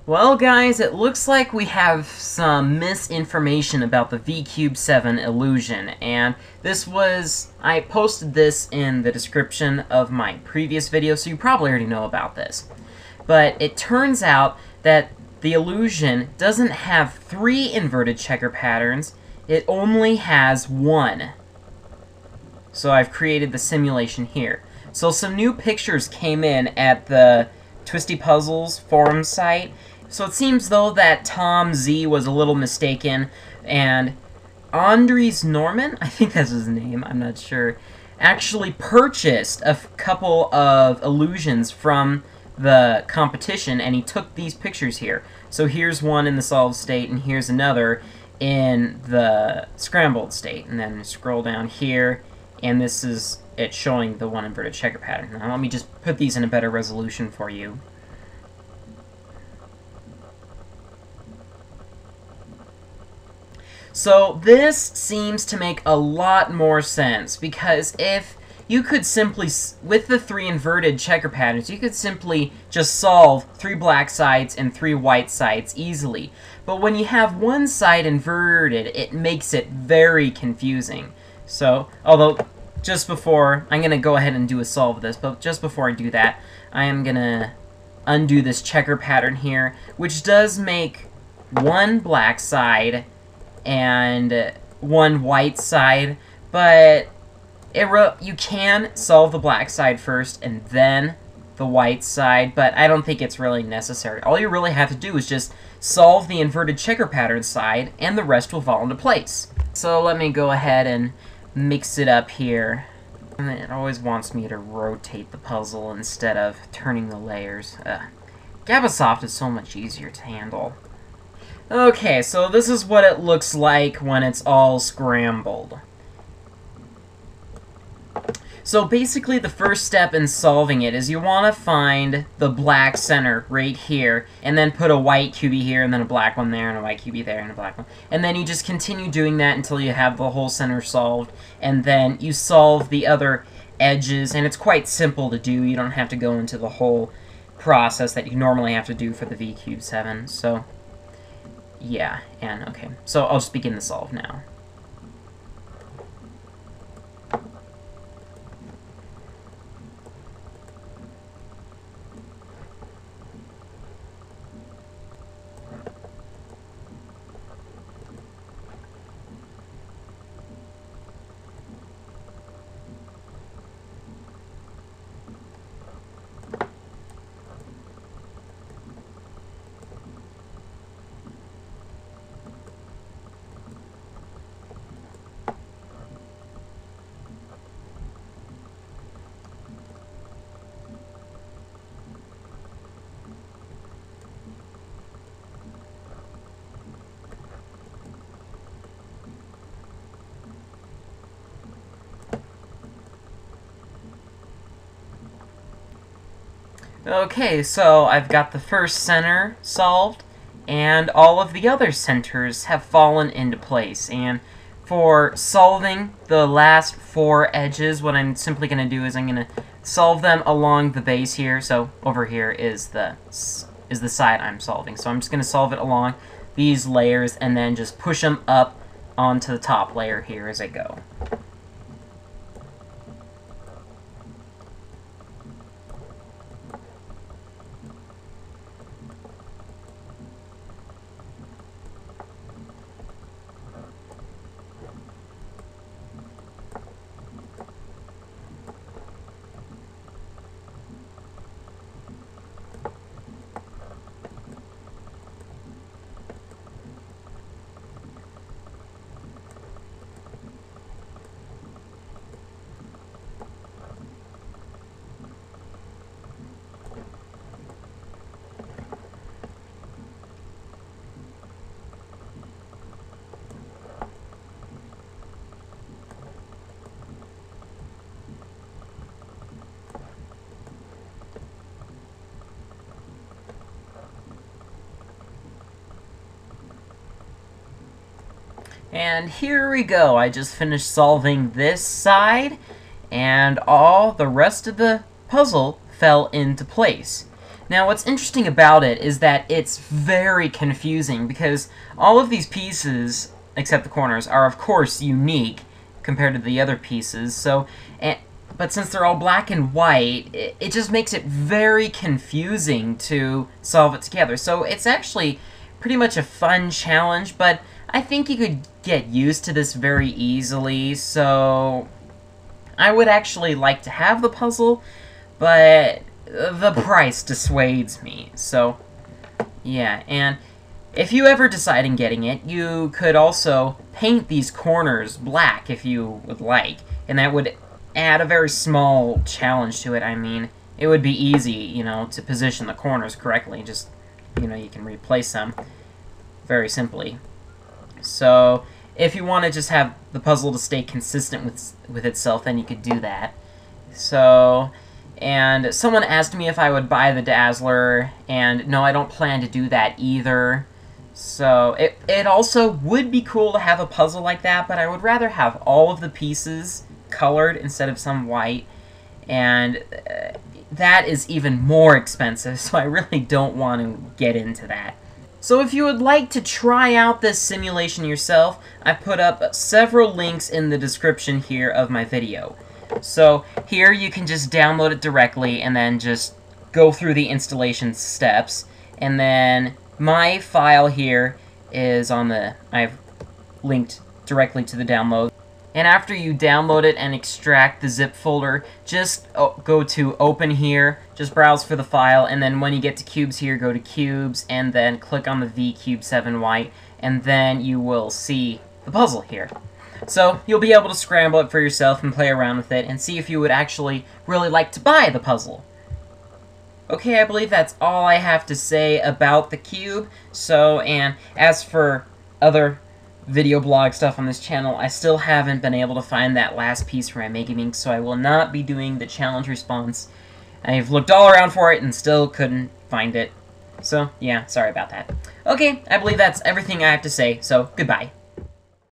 Well, guys, it looks like we have some misinformation about the V-Cube 7 illusion, and I posted this in the description of my previous video, so you probably already know about this. But it turns out that the illusion doesn't have 3 inverted checker patterns, it only has 1. So I've created the simulation here. So some new pictures came in at the TwistyPuzzles forum site. So it seems though that Tom Z was a little mistaken, and Andres Norman, I think that's his name, I'm not sure, actually purchased a couple of illusions from the competition, and he took these pictures here. So here's one in the solved state, and here's another in the scrambled state. And then scroll down here, and this is it showing the one inverted checker pattern. Now let me just put these in a better resolution for you. So this seems to make a lot more sense, because if you could simply, with the 3 inverted checker patterns, you could simply just solve 3 black sides and 3 white sides easily. But when you have one side inverted, it makes it very confusing. So, although, just before, I'm going to go ahead and do a solve of this, but just before I do that, I am going to undo this checker pattern here, which does make 1 black side and 1 white side, but you can solve the black side first and then the white side, but I don't think it's really necessary. All you really have to do is just solve the inverted checker pattern side, and the rest will fall into place. So let me go ahead and mix it up here. And it always wants me to rotate the puzzle instead of turning the layers. Gabasoft is so much easier to handle. Okay, so this is what it looks like when it's all scrambled. So basically the first step in solving it is you want to find the black center right here, and then put a white cubie here, and then a black one there, and a white cubie there, and a black one. And then you just continue doing that until you have the whole center solved, and then you solve the other edges, and it's quite simple to do. You don't have to go into the whole process that you normally have to do for the V-Cube 7, so yeah, and okay. So I'll just begin the solve now. Okay, so I've got the first center solved, and all of the other centers have fallen into place. And for solving the last 4 edges, what I'm simply going to do is I'm going to solve them along the base here. So over here is the side I'm solving. So I'm just going to solve it along these layers and then just push them up onto the top layer here as I go. And here we go. I just finished solving this side, and all the rest of the puzzle fell into place. Now, what's interesting about it is that it's very confusing, because all of these pieces, except the corners, are of course unique compared to the other pieces, so... But since they're all black and white, it just makes it very confusing to solve it together. So it's actually pretty much a fun challenge, but I think you could get used to this very easily, so... I would actually like to have the puzzle, but the price dissuades me, so... Yeah, and if you ever decide in getting it, you could also paint these corners black if you would like, and that would add a very small challenge to it. I mean, it would be easy, you know, to position the corners correctly. Just, you know, you can replace them very simply. So, if you want to just have the puzzle to stay consistent with itself, then you could do that. So, and someone asked me if I would buy the Dazzler, and no, I don't plan to do that either. So, it also would be cool to have a puzzle like that, but I would rather have all of the pieces colored instead of some white, and that is even more expensive, so I really don't want to get into that. So if you would like to try out this simulation yourself, I've put up several links in the description here of my video. So here you can just download it directly and then just go through the installation steps, and then my file here is on I've linked directly to the download. And after you download it and extract the zip folder, just go to Open here, just browse for the file, and then when you get to Cubes here, go to Cubes, and then click on the V Cube 7 white, and then you will see the puzzle here. So you'll be able to scramble it for yourself and play around with it, and see if you would actually really like to buy the puzzle. Okay, I believe that's all I have to say about the cube. So, and as for other video blog stuff on this channel, I still haven't been able to find that last piece for my Mega Minx, so I will not be doing the challenge response. I've looked all around for it and still couldn't find it. So, yeah, sorry about that. Okay, I believe that's everything I have to say, so goodbye.